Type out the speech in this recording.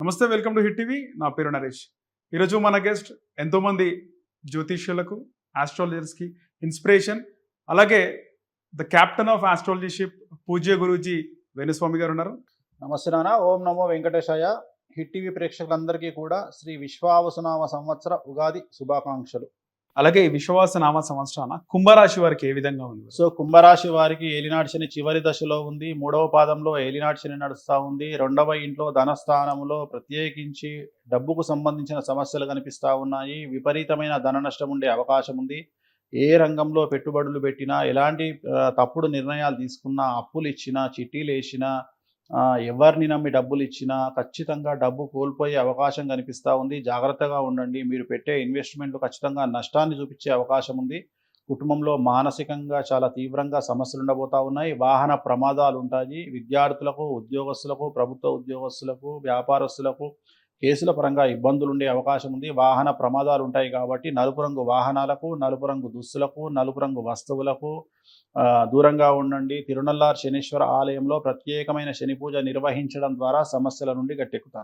నమస్తే, welcome to hit TV. నా పేరు నరేష్. ఈరోజు మన గెస్ట్ ఎంతోమంది జ్యోతిష్యులకు, ఆస్ట్రాలజర్స్కి ఇన్స్పిరేషన్. అలాగే ద క్యాప్టెన్ ఆఫ్ ఆస్ట్రాలజీషిప్ పూజ్య గురూజీ వేణుస్వామి గారు ఉన్నారు. నమస్తే నాన్న. ఓం నమో వెంకటేశాయ. హిట్ టీవీ ప్రేక్షకులందరికీ కూడా శ్రీ విశ్వావసునామ సంవత్సర ఉగాది శుభాకాంక్షలు. అలాగే ఈ విశ్వాస నామ సంవత్సరాన కుంభరాశి వారికి ఏ విధంగా ఉంది? సో కుంభరాశి వారికి ఏలినాటి శని చివరి దశలో ఉంది. 3వ పాదంలో ఏలినాటి శని నడుస్తూ ఉంది. 2వ ఇంట్లో ధనస్థానంలో ప్రత్యేకించి డబ్బుకు సంబంధించిన సమస్యలు కనిపిస్తూ ఉన్నాయి. విపరీతమైన ధన నష్టం ఉండే అవకాశం ఉంది. ఏ రంగంలో పెట్టుబడులు పెట్టినా, ఎలాంటి తప్పుడు నిర్ణయాలు తీసుకున్నా, అప్పులు ఇచ్చినా, చిట్టీలు వేసినా, ఎవరిని నమ్మి డబ్బులు ఇచ్చినా ఖచ్చితంగా డబ్బు కోల్పోయే అవకాశం కనిపిస్తూ ఉంది. జాగ్రత్తగా ఉండండి. మీరు పెట్టే ఇన్వెస్ట్మెంట్లు ఖచ్చితంగా నష్టాన్ని చూపించే అవకాశం ఉంది. కుటుంబంలో మానసికంగా చాలా తీవ్రంగా సమస్యలు ఉండబోతూ ఉన్నాయి. వాహన ప్రమాదాలు ఉంటాయి. విద్యార్థులకు, ఉద్యోగస్తులకు, ప్రభుత్వ ఉద్యోగస్తులకు, వ్యాపారస్తులకు కేసుల పరంగా ఇబ్బందులు ఉండే అవకాశం ఉంది. వాహన ప్రమాదాలు ఉంటాయి కాబట్టి నలుపు రంగు వాహనాలకు, నలుపు రంగు దుస్తులకు, నలుపు రంగు వస్తువులకు దూరంగా ఉండండి. తిరునల్లార్ శనీశ్వర ఆలయంలో ప్రత్యేకమైన శని పూజ నిర్వహించడం ద్వారా సమస్యల నుండి గట్టెక్కుతారు.